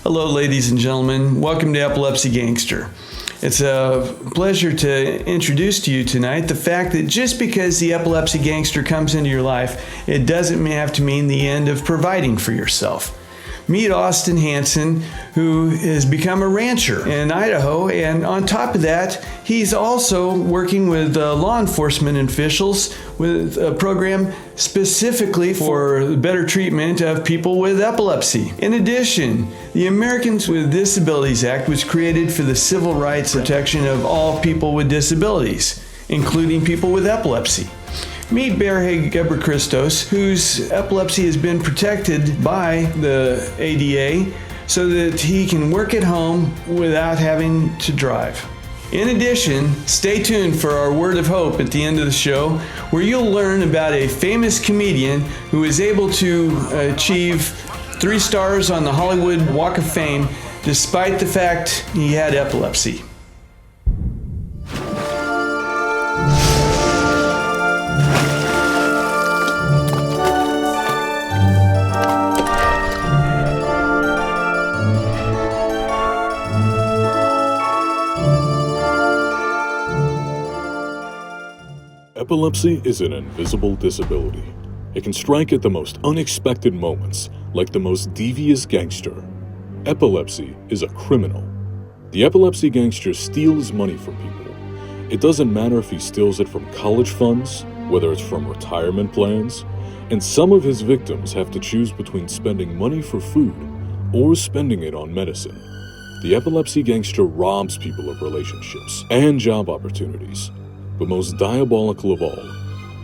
Hello, ladies and gentlemen. Welcome to Epilepsy Gangster. It's a pleasure to introduce to you tonight the fact that just because the Epilepsy Gangster comes into your life, it doesn't have to mean the end of providing for yourself. Meet Austin Hansen, who has become a rancher in Idaho, and on top of that, he's also working with law enforcement officials with a program specifically for better treatment of people with epilepsy. In addition, the Americans with Disabilities Act was created for the civil rights protection of all people with disabilities, including people with epilepsy. Meet Berhe Gebrekristos, whose epilepsy has been protected by the ADA so that he can work at home without having to drive. In addition, stay tuned for our word of hope at the end of the show, where you'll learn about a famous comedian who is able to achieve 3 stars on the Hollywood Walk of Fame despite the fact he had epilepsy. Epilepsy is an invisible disability. It can strike at the most unexpected moments, like the most devious gangster. Epilepsy is a criminal. The epilepsy gangster steals money from people. It doesn't matter if he steals it from college funds, whether it's from retirement plans, and some of his victims have to choose between spending money for food or spending it on medicine. The epilepsy gangster robs people of relationships and job opportunities. But most diabolical of all,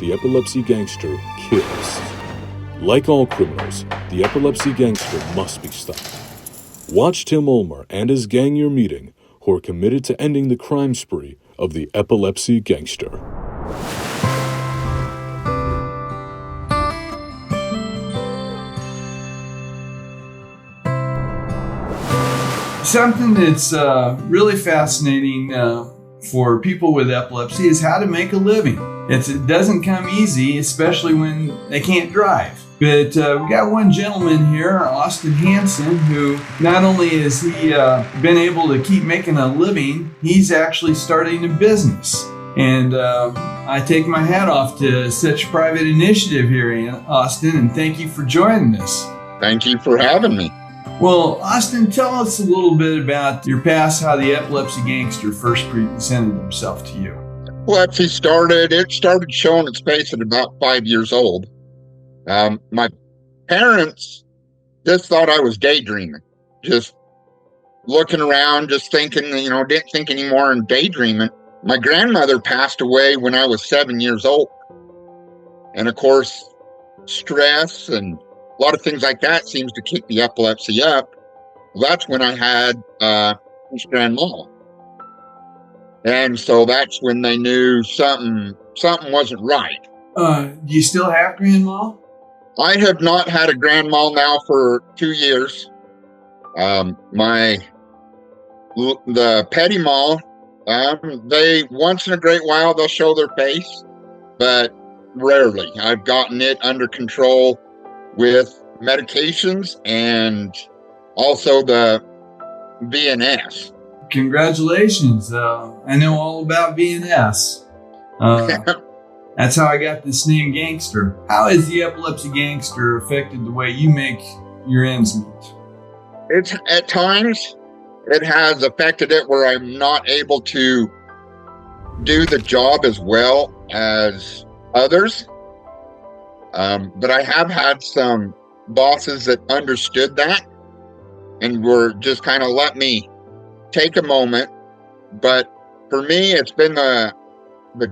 the epilepsy gangster kills. Like all criminals, the epilepsy gangster must be stopped. Watch Tim Ulmer and his gang you're meeting, who are committed to ending the crime spree of the epilepsy gangster. Something that's really fascinating for people with epilepsy is how to make a living. It doesn't come easy, especially when they can't drive. But we got one gentleman here, Austin Hansen, who not only has he been able to keep making a living, he's actually starting a business. And I take my hat off to such a private initiative here, Austin, and thank you for joining us. Thank you for having me. Well, Austin, tell us a little bit about your past, how the Epilepsy Gangster first presented himself to you. Epilepsy started showing its face at about 5 years old. My parents just thought I was daydreaming, just looking around, just thinking, didn't think anymore and daydreaming. My grandmother passed away when I was 7 years old. And of course, stress and a lot of things like that seems to kick the epilepsy up. Well, that's when I had this grandma. And so that's when they knew something wasn't right. Do you still have grandma? I have not had a grandma now for 2 years. The petty ma, they once in a great while they'll show their face, but rarely. I've gotten it under control with medications and also the VNS. Congratulations. I know all about VNS. That's how I got this name Gangster. How has the Epilepsy Gangster affected the way you make your ends meet? At times, it has affected it where I'm not able to do the job as well as others. But I have had some bosses that understood that and were just kind of let me take a moment. But for me, it's been the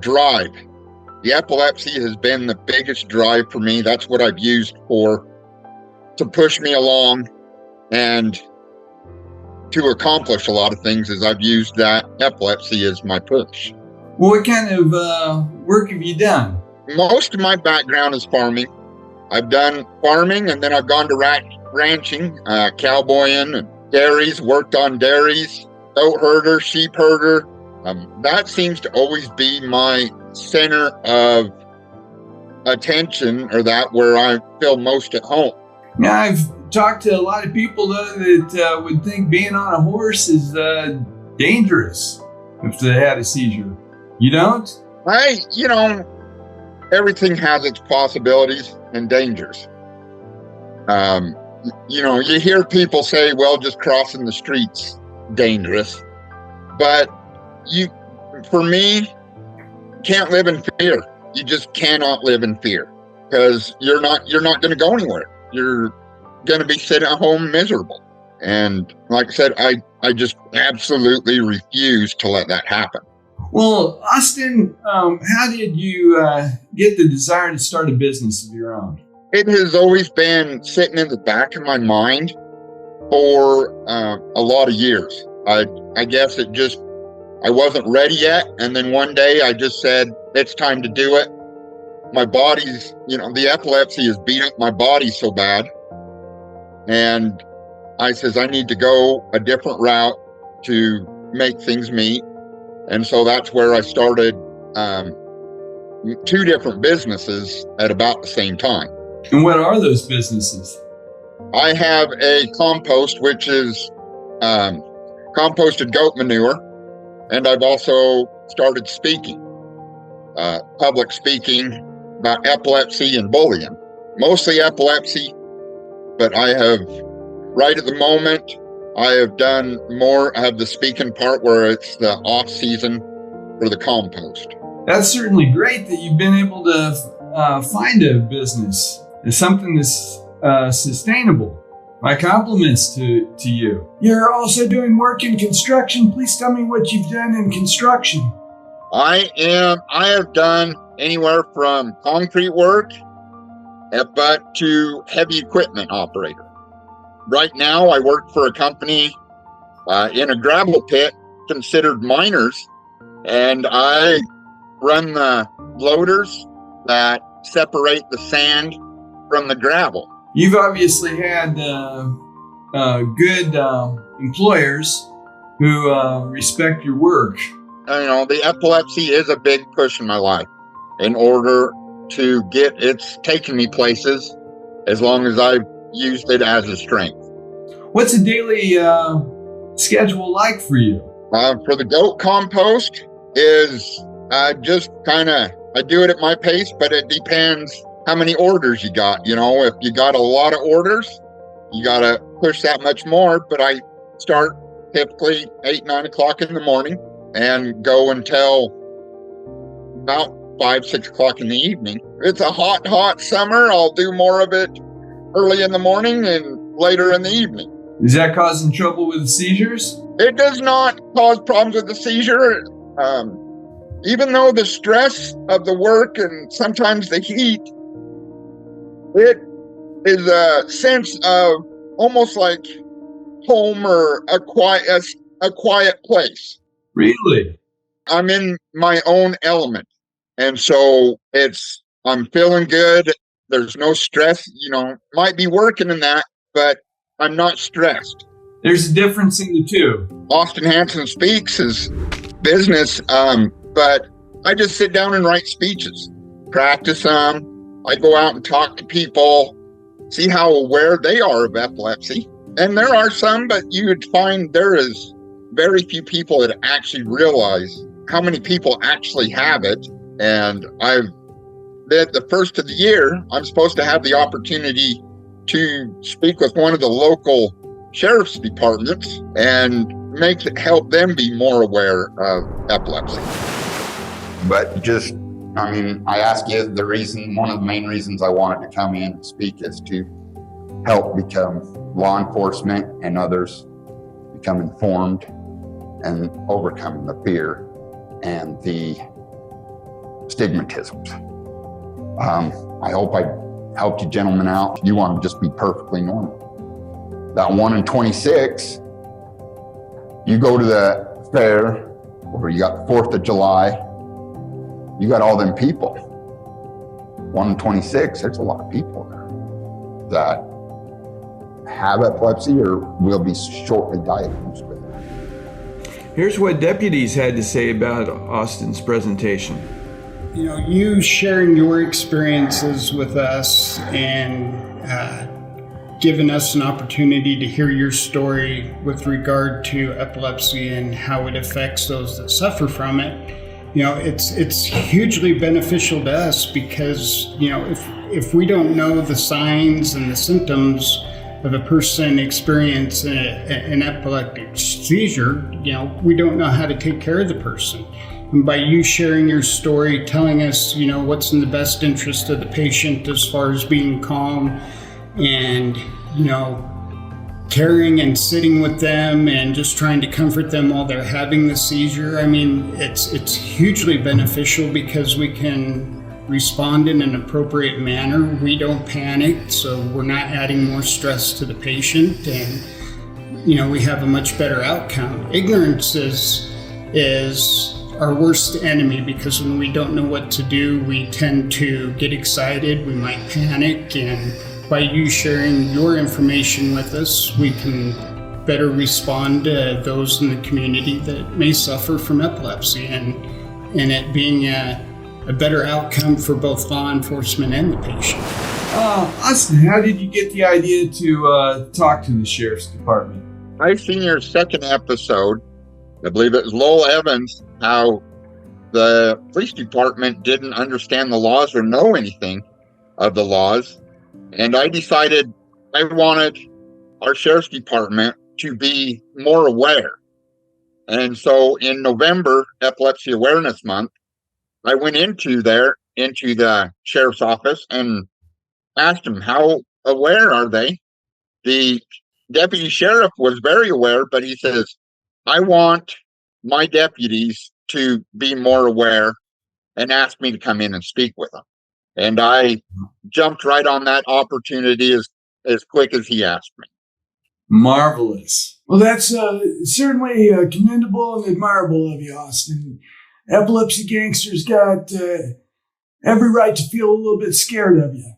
drive. The epilepsy has been the biggest drive for me. That's what I've used to push me along and to accomplish a lot of things, is I've used that epilepsy as my push. Well, what kind of work have you done? Most of my background is farming. I've done farming, and then I've gone to ranching, cowboying, and dairies, worked on dairies, goat herder, sheep herder. That seems to always be my center of attention, or that where I feel most at home. Now, I've talk to a lot of people though, that would think being on a horse is dangerous if they had a seizure. You don't? Everything has its possibilities and dangers. You hear people say, well, just crossing the street's dangerous. But for me, can't live in fear. You just cannot live in fear, because you're not going to go anywhere. You're going to be sitting at home miserable. And like I said, I just absolutely refuse to let that happen. Well, Austin, how did you get the desire to start a business of your own? It has always been sitting in the back of my mind for a lot of years. I guess I wasn't ready yet. And then one day I just said, it's time to do it. My body's, the epilepsy has beat up my body so bad. And I says, I need to go a different route to make things meet. And so that's where I started 2 different businesses at about the same time. And what are those businesses? I have a compost, which is composted goat manure. And I've also started speaking, public speaking about epilepsy and bullying. Mostly epilepsy, but right at the moment, I have done more of the speaking part where it's the off season for the compost. That's certainly great that you've been able to find a business, something that's sustainable. My compliments to you. You're also doing work in construction. Please tell me what you've done in construction. I have done anywhere from concrete work but to heavy equipment operator. Right now, I work for a company in a gravel pit considered miners, and I run the loaders that separate the sand from the gravel. You've obviously had good employers who respect your work. The epilepsy is a big push in my life. In order to it's taken me places as long as I've used it as a strength. What's a daily schedule like for you? For the goat compost is just I do it at my pace, but it depends how many orders you got. If you got a lot of orders, you got to push that much more. But I start typically 8, 9 o'clock in the morning and go until about 5, 6 o'clock in the evening. It's a hot summer. I'll do more of it early in the morning and later in the evening. Is that causing trouble with the seizures? It does not cause problems with the seizure. Even though the stress of the work and sometimes the heat, it is a sense of almost like home or a quiet place. Really? I'm in my own element. And so I'm feeling good. There's no stress, might be working in that, but I'm not stressed. There's a difference in the two. Austin Hansen Speaks is business, but I just sit down and write speeches, practice them. I go out and talk to people, see how aware they are of epilepsy. And there are some, but you would find there is very few people that actually realize how many people actually have it. And the first of the year, I'm supposed to have the opportunity to speak with one of the local sheriff's departments and help them be more aware of epilepsy. But I ask you one of the main reasons I wanted to come in and speak is to help become law enforcement and others become informed and overcome the fear and the stigmatisms. I hope I helped you gentlemen out. You want to just be perfectly normal. That 1 in 26, you go to the fair, or you got the 4th of July, you got all them people. 1 in 26, there's a lot of people there that have epilepsy or will be shortly diagnosed with it. Here's what deputies had to say about Austin's presentation. You sharing your experiences with us and given us an opportunity to hear your story with regard to epilepsy and how it affects those that suffer from it. It's hugely beneficial to us because, if we don't know the signs and the symptoms of a person experiencing an epileptic seizure, we don't know how to take care of the person. And by you sharing your story, telling us, what's in the best interest of the patient as far as being calm and, caring and sitting with them and just trying to comfort them while they're having the seizure. I mean, it's hugely beneficial because we can respond in an appropriate manner. We don't panic, so we're not adding more stress to the patient, and we have a much better outcome. Ignorance is our worst enemy because when we don't know what to do, we tend to get excited, we might panic, and by you sharing your information with us, we can better respond to those in the community that may suffer from epilepsy, and it being a better outcome for both law enforcement and the patient. Austin, how did you get the idea to talk to the Sheriff's Department? I've seen your second episode. I believe it was Lowell Evans, how the police department didn't understand the laws or know anything of the laws. And I decided I wanted our Sheriff's Department to be more aware. And so in November, Epilepsy Awareness Month, I went into the sheriff's office and asked them, how aware are they? The deputy sheriff was very aware, but he says, I want my deputies to be more aware, and asked me to come in and speak with them. And I jumped right on that opportunity as quick as he asked me. Marvelous. Well, that's certainly commendable and admirable of you, Austin. Epilepsy Gangster's got every right to feel a little bit scared of you.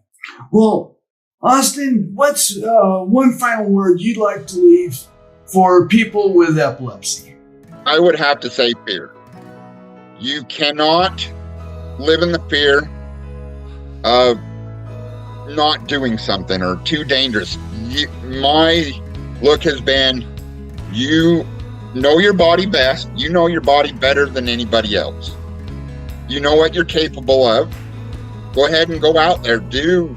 Well, Austin, what's one final word you'd like to leave for people with epilepsy? I would have to say fear. You cannot live in the fear of not doing something or too dangerous. My look has been, you know your body best. You know your body better than anybody else. You know what you're capable of. Go ahead and go out there. Do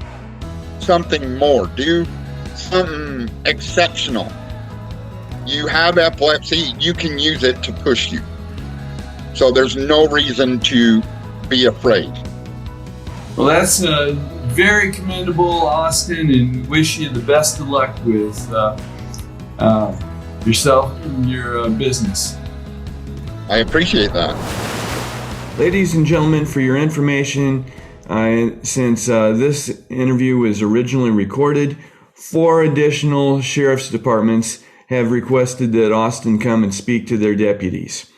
something more. Do something exceptional. You have epilepsy. You can use it to push you. So there's no reason to be afraid. Well, that's very commendable, Austin, and wish you the best of luck with yourself and your business. I appreciate that. Ladies and gentlemen, for your information, since this interview was originally recorded, 4 additional sheriff's departments have requested that Austin come and speak to their deputies.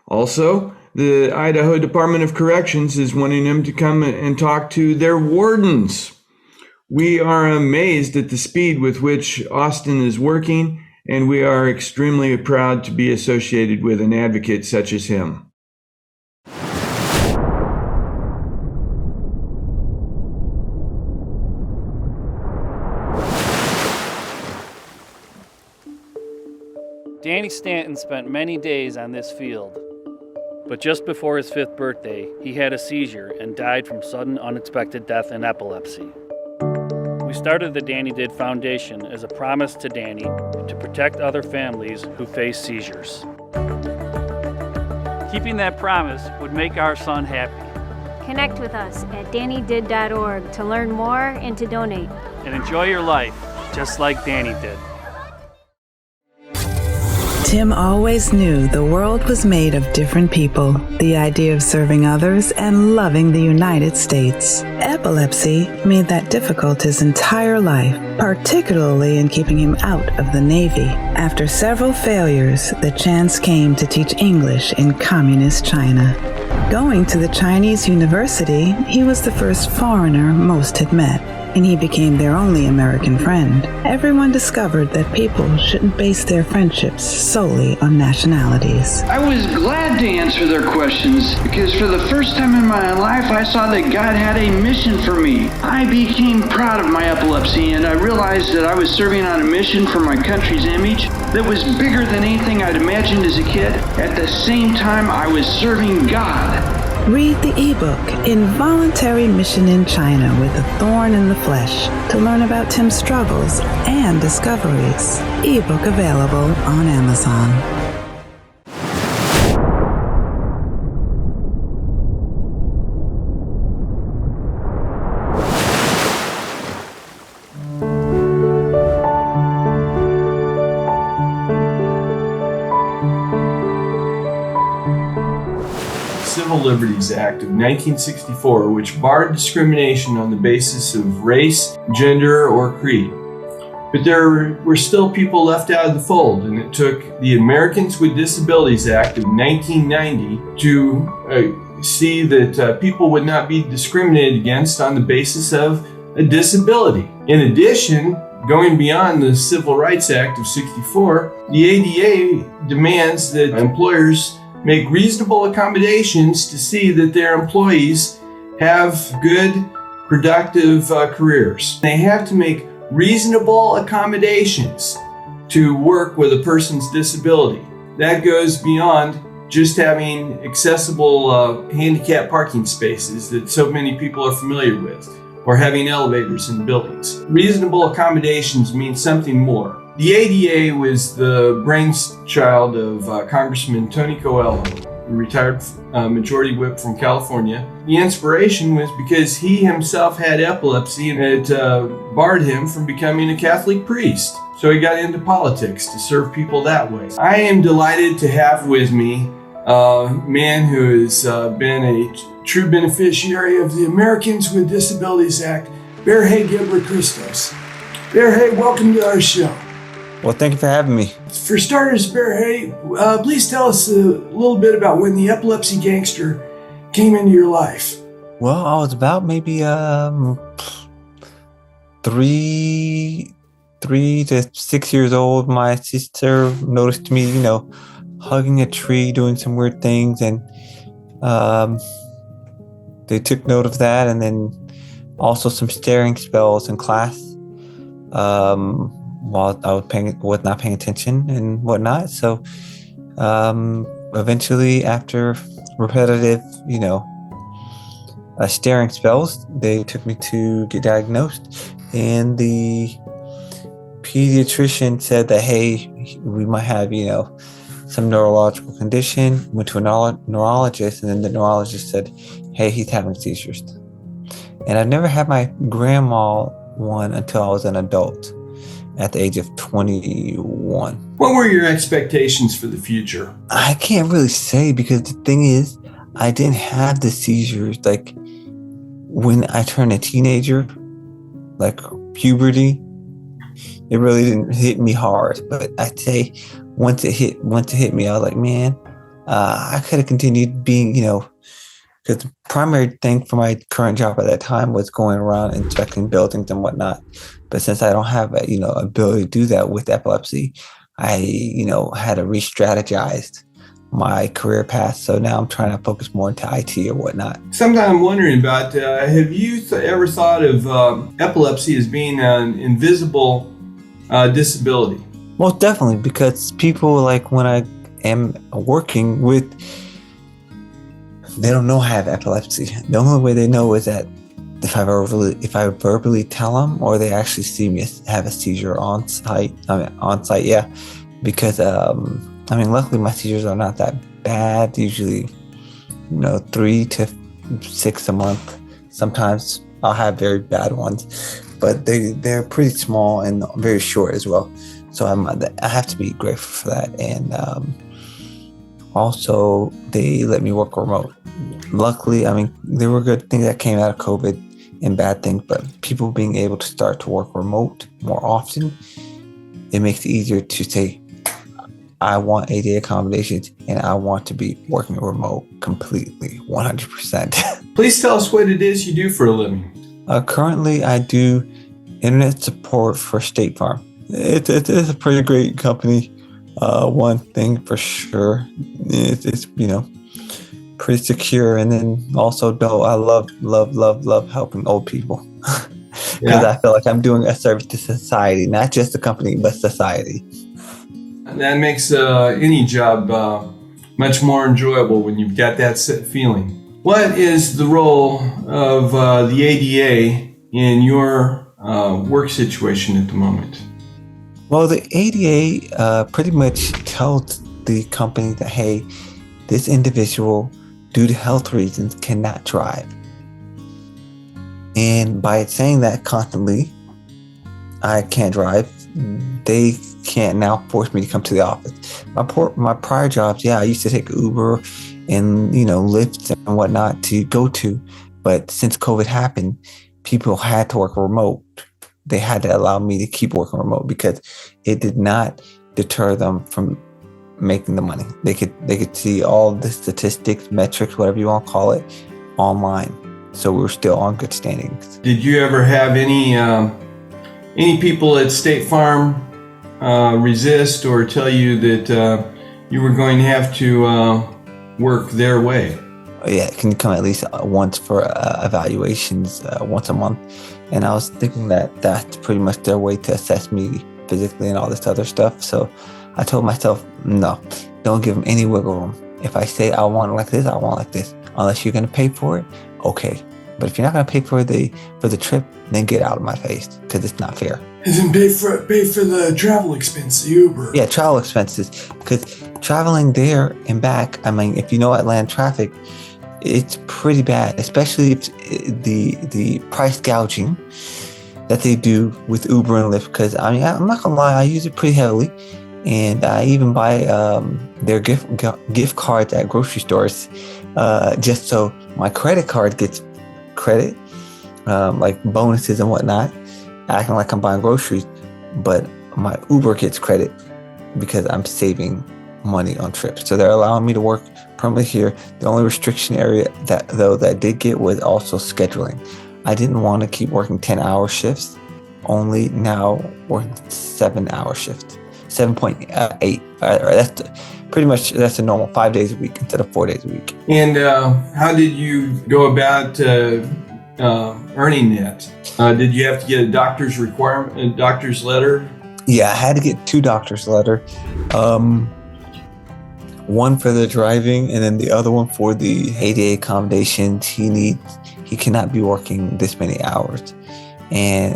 Also, the Idaho Department of Corrections is wanting him to come and talk to their wardens. We are amazed at the speed with which Austin is working, and we are extremely proud to be associated with an advocate such as him. Danny Stanton spent many days on this field, but just before his 5th birthday, he had a seizure and died from sudden unexpected death and epilepsy. We started the Danny Did Foundation as a promise to Danny to protect other families who face seizures. Keeping that promise would make our son happy. Connect with us at DannyDid.org to learn more and to donate. And enjoy your life just like Danny did. Tim always knew the world was made of different people, the idea of serving others, and loving the United States. Epilepsy made that difficult his entire life, particularly in keeping him out of the Navy. After several failures, the chance came to teach English in communist China. Going to the Chinese university, he was the first foreigner most had met. and he became their only American friend, everyone discovered that people shouldn't base their friendships solely on nationalities. I was glad to answer their questions because for the first time in my life, I saw that God had a mission for me. I became proud of my epilepsy, and I realized that I was serving on a mission for my country's image that was bigger than anything I'd imagined as a kid. At the same time, I was serving God. Read the ebook Involuntary Mission in China with a Thorn in the Flesh to learn about Tim's struggles and discoveries. Ebook available on Amazon. Civil Liberties Act of 1964, which barred discrimination on the basis of race, gender, or creed. But there were still people left out of the fold, and it took the Americans with Disabilities Act of 1990 to see that people would not be discriminated against on the basis of a disability. In addition, going beyond the Civil Rights Act of 64, the ADA demands that employers make reasonable accommodations to see that their employees have good, productive careers. They have to make reasonable accommodations to work with a person's disability. That goes beyond just having accessible handicap parking spaces that so many people are familiar with, or having elevators in buildings. Reasonable accommodations mean something more. The ADA was the brainchild of Congressman Tony Coelho, a retired majority whip from California. The inspiration was because he himself had epilepsy and it barred him from becoming a Catholic priest. So he got into politics to serve people that way. I am delighted to have with me a man who has been a true beneficiary of the Americans with Disabilities Act, Berhe Gebrekristos. Berhe, welcome to our show. Well, thank you for having me. For starters, Berhe, please tell us a little bit about when the Epilepsy Gangster came into your life. Well, I was about maybe 3 to 6 years old. My sister noticed me, hugging a tree, doing some weird things, and they took note of that, and then also some staring spells in class. While I was not paying attention and whatnot. So eventually, after repetitive, staring spells, they took me to get diagnosed. And the pediatrician said that, hey, we might have, some neurological condition. Went to a neurologist, and then the neurologist said, hey, he's having seizures. And I've never had my grandma one until I was an adult, at the age of 21. What were your expectations for the future? I can't really say, because the thing is, I didn't have the seizures like when I turned a teenager, like puberty. It really didn't hit me hard, but I'd say once it hit me, I was like, man, I could have continued being, because the primary thing for my current job at that time was going around inspecting buildings and whatnot. But since I don't have ability to do that with epilepsy, I, had to re-strategize my career path. So now I'm trying to focus more into IT or whatnot. Sometimes I'm wondering about, have you ever thought of epilepsy as being an invisible disability? Well, definitely, because people, like when I am working with, they don't know I have epilepsy. The only way they know is that if I verbally tell them, or they actually see me have a seizure on site, yeah. Because, luckily my seizures are not that bad. Usually, 3 to 6 a month. Sometimes I'll have very bad ones, but they're pretty small and very short as well. So I have to be grateful for that. And also, they let me work remote. Luckily, there were good things that came out of COVID and bad things, but people being able to start to work remote more often, it makes it easier to say, I want ADA accommodations and I want to be working remote completely, 100%. Please tell us what it is you do for a living. Currently, I do internet support for State Farm. It's a pretty great company. One thing for sure, it's pretty secure. And then also, though, I love helping old people because I feel like I'm doing a service to society, not just the company, but society. That makes any job much more enjoyable when you've got that feeling. What is the role of the ADA in your work situation at the moment? Well, the ADA pretty much tells the company that, hey, this individual, due to health reasons, cannot drive. And by saying that constantly, I can't drive, they can't now force me to come to the office. My prior jobs, I used to take Uber and, Lyft and whatnot to go to. But since COVID happened, people had to work remote. They had to allow me to keep working remote because it did not deter them from making the money. They could see all the statistics, metrics, whatever you want to call it, online. So we were still on good standings. Did you ever have any people at State Farm resist or tell you that you were going to have to work their way? Yeah, can you come at least once for evaluations once a month? And I was thinking that that's pretty much their way to assess me physically and all this other stuff. So I told myself, no, don't give them any wiggle room. If I say I want it like this, I want it like this. Unless you're going to pay for it, okay. But if you're not going to pay for the trip, then get out of my face because it's not fair. And then pay for the travel expense, the Uber. Yeah, travel expenses. Because traveling there and back, I mean, if you know Atlanta traffic, it's pretty bad, especially if the price gouging that they do with Uber and Lyft. Because I mean, I'm not gonna lie, I use it pretty heavily, and I even buy their gift cards at grocery stores just so my credit card gets credit, like bonuses and whatnot, acting like I'm buying groceries, but my Uber gets credit because I'm saving money on trips. So they're allowing me to work permanently here. The only restriction area that did get was also scheduling. I didn't want to keep working 10-hour shifts, only now working 7-hour shifts, 7.8. That's a normal 5 days a week instead of 4 days a week. And how did you go about earning that? Did you have to get a doctor's letter? Yeah, I had to get 2 doctor's letter. One for the driving, and then the other one for the ADA accommodations. He cannot be working this many hours, and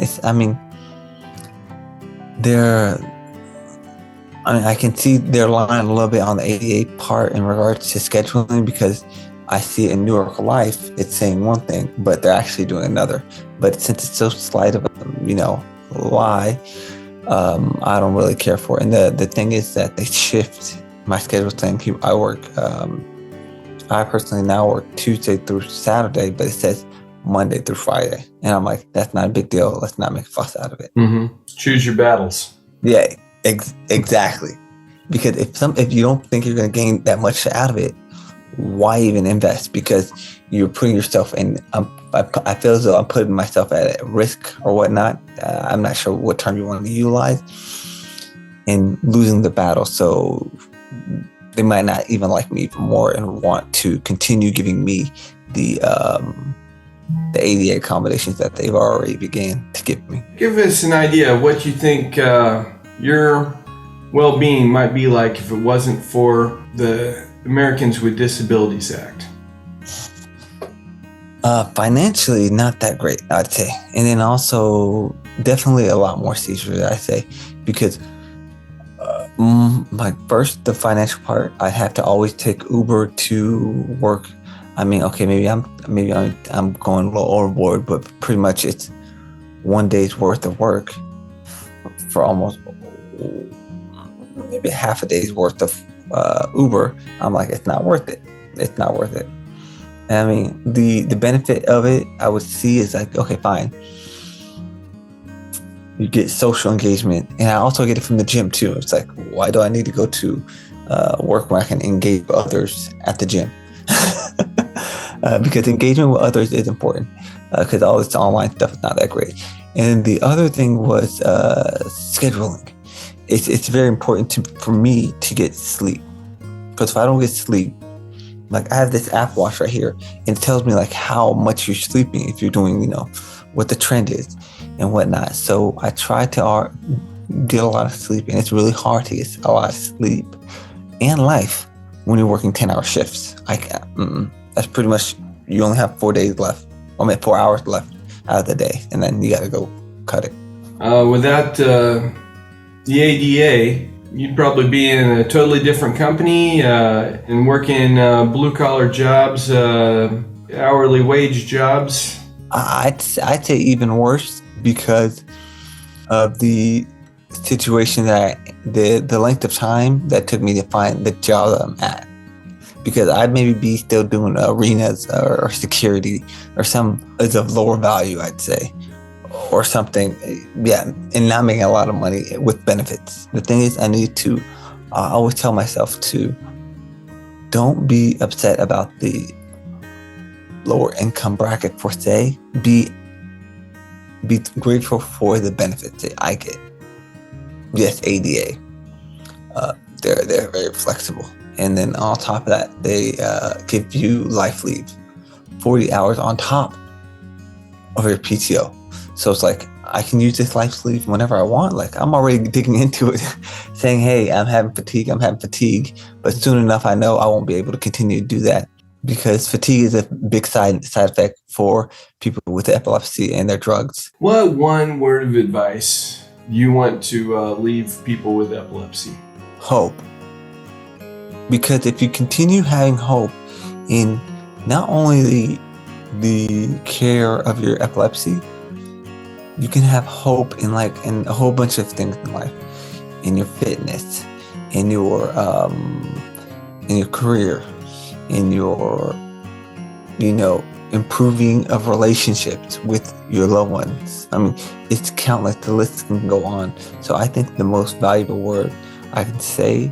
I can see they're lying a little bit on the ADA part in regards to scheduling because I see in New York Life it's saying one thing, but they're actually doing another. But since it's so slight of a lie, I don't really care for it. And the thing is that they shift my schedule saying I personally now work Tuesday through Saturday, but it says Monday through Friday. And I'm like, that's not a big deal. Let's not make a fuss out of it. Mm-hmm. Choose your battles. Yeah, exactly. Because if you don't think you're going to gain that much out of it, why even invest? Because you're putting yourself in, I feel as though I'm putting myself at risk or whatnot. I'm not sure what term you want to utilize, and losing the battle. So they might not even like me even more and want to continue giving me the ADA accommodations that they've already began to give me. Give us an idea of what you think your well-being might be like if it wasn't for the Americans with Disabilities Act. Financially, not that great, I'd say. And then also definitely a lot more seizures, I'd say, because the financial part, I have to always take Uber to work. I mean, okay, maybe I'm going a little overboard, but pretty much it's 1 day's worth of work for almost maybe half a day's worth of Uber. I'm like, it's not worth it. It's not worth it. I mean, the benefit of it I would see is like, okay, fine. You get social engagement, and I also get it from the gym too. It's like, why do I need to go to work where I can engage with others at the gym? Because engagement with others is important. because all this online stuff is not that great. And the other thing was scheduling. It's very important for me to get sleep, because if I don't get sleep, like I have this Apple Watch right here, and it tells me like how much you're sleeping, if you're doing, what the trend is and whatnot. So I try to get a lot of sleep, and it's really hard to get a lot of sleep and life when you're working 10-hour shifts. That's pretty much, you only have 4 days left. 4 hours left out of the day, and then you got to go cut it. Without the ADA, you'd probably be in a totally different company and working blue-collar jobs, hourly wage jobs. I'd say even worse, because of the situation that the length of time that took me to find the job that I'm at. Because I'd maybe be still doing arenas or security or some is of lower value, I'd say, or something. Yeah, and not making a lot of money with benefits. The thing is, I always tell myself to don't be upset about the lower income bracket per se. Be grateful for the benefits that I get. Yes, ADA. They're very flexible. And then on top of that, they give you life leave, 40 hours on top of your PTO. So it's like, I can use this life leave whenever I want. Like, I'm already digging into it, saying, hey, I'm having fatigue. But soon enough, I know I won't be able to continue to do that, because fatigue is a big side effect for people with epilepsy and their drugs. What one word of advice you want to leave people with epilepsy? Hope. Because if you continue having hope in not only the care of your epilepsy, you can have hope in a whole bunch of things in life, in your fitness, in your career, in your improving of relationships with your loved ones. I mean, it's countless. The list can go on. So I think the most valuable word I can say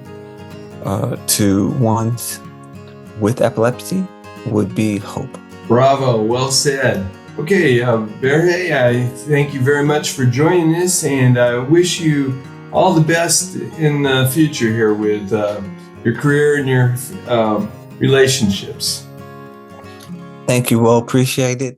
to ones with epilepsy would be hope. Bravo, well said. Okay, Berhe, I thank you very much for joining us, and I wish you all the best in the future here with your career and your relationships. Thank you, well appreciated.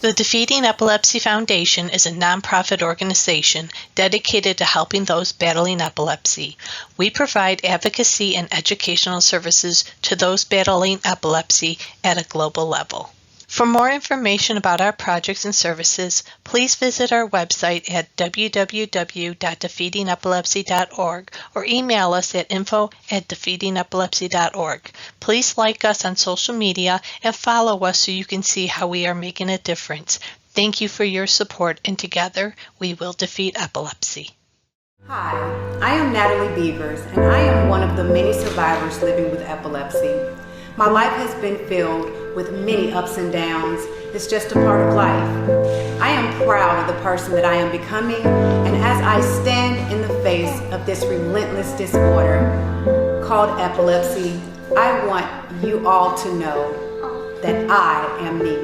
The Defeating Epilepsy Foundation is a nonprofit organization dedicated to helping those battling epilepsy. We provide advocacy and educational services to those battling epilepsy at a global level. For more information about our projects and services, please visit our website at www.defeatingepilepsy.org or email us at info@defeatingepilepsy.org. Please like us on social media and follow us so you can see how we are making a difference. Thank you for your support, and together we will defeat epilepsy. Hi, I am Natalie Beavers, and I am one of the many survivors living with epilepsy. My life has been filled with many ups and downs. It's just a part of life. I am proud of the person that I am becoming, and as I stand in the face of this relentless disorder called epilepsy, I want you all to know that I am me.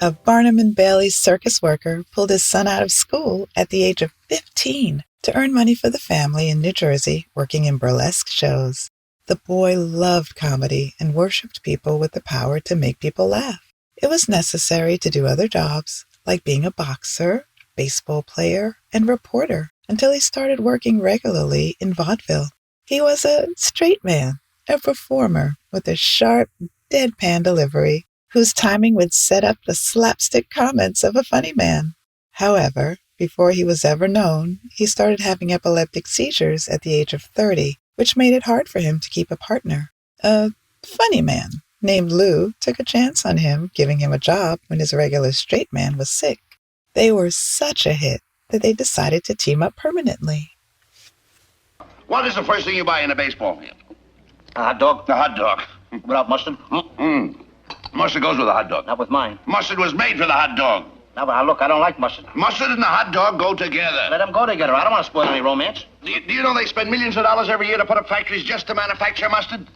A Barnum and Bailey's circus worker pulled his son out of school at the age of 15 to earn money for the family in New Jersey, working in burlesque shows. The boy loved comedy and worshipped people with the power to make people laugh. It was necessary to do other jobs, like being a boxer, baseball player, and reporter, until he started working regularly in vaudeville. He was a straight man, a performer with a sharp, deadpan delivery, whose timing would set up the slapstick comments of a funny man. However, before he was ever known, he started having epileptic seizures at the age of 30, which made it hard for him to keep a partner. A funny man, named Lou took a chance on him, giving him a job when his regular straight man was sick. They were such a hit that they decided to team up permanently. What is the first thing you buy in a baseball field? A hot dog. A hot dog. Without mustard? Mustard goes with a hot dog. Not with mine. Mustard was made for the hot dog. Now, look, I don't like mustard. Mustard and the hot dog go together. Let them go together. I don't want to spoil any romance. Do you know they spend millions of dollars every year to put up factories just to manufacture mustard?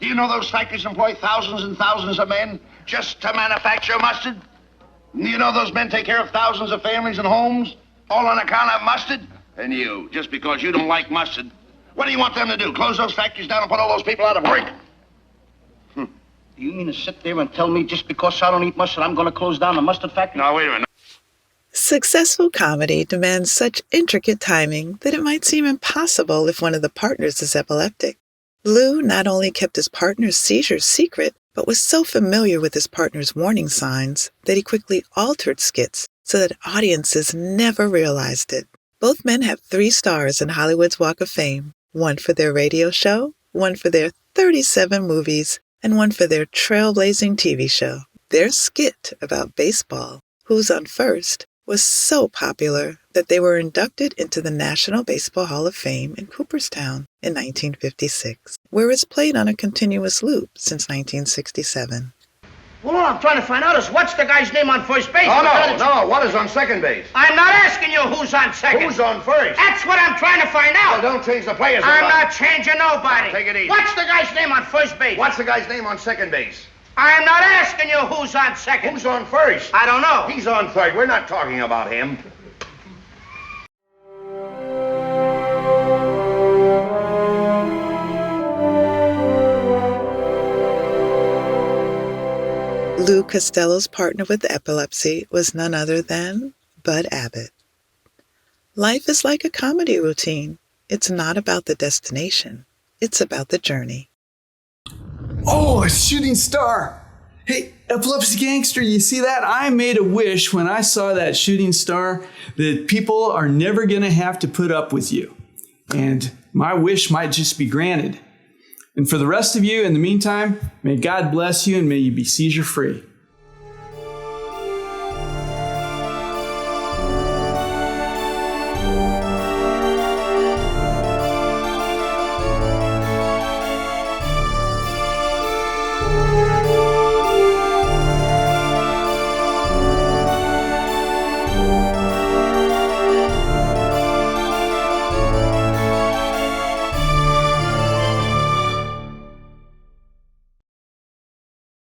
Do you know those factories employ thousands and thousands of men just to manufacture mustard? Do you know those men take care of thousands of families and homes, all on account of mustard? And you, just because you don't like mustard, what do you want them to do? Close those factories down and put all those people out of work? Do you mean to sit there and tell me just because I don't eat mustard, I'm going to close down the mustard factory? No, wait a minute. Successful comedy demands such intricate timing that it might seem impossible if one of the partners is epileptic. Lou not only kept his partner's seizures secret, but was so familiar with his partner's warning signs that he quickly altered skits so that audiences never realized it. Both men have 3 stars in Hollywood's Walk of Fame, one for their radio show, one for their 37 movies, and one for their trailblazing TV show. Their skit about baseball, Who's on First, was so popular that they were inducted into the National Baseball Hall of Fame in Cooperstown in 1956, where it's played on a continuous loop since 1967. Well, all I'm trying to find out is what's the guy's name on first base? Oh, no. What is on second base? I'm not asking you who's on second. Who's on first? That's what I'm trying to find out. Well, don't change the players. I'm not changing nobody. Take it easy. What's the guy's name on first base? What's the guy's name on second base? I'm not asking you who's on second. Who's on first? I don't know. He's on third. We're not talking about him. Lou Costello's partner with epilepsy was none other than Bud Abbott. Life is like a comedy routine. It's not about the destination. It's about the journey. Oh, a shooting star. Hey, Epilepsy Gangster, you see that? I made a wish when I saw that shooting star that people are never going to have to put up with you. And my wish might just be granted. And for the rest of you, in the meantime, may God bless you and may you be seizure free.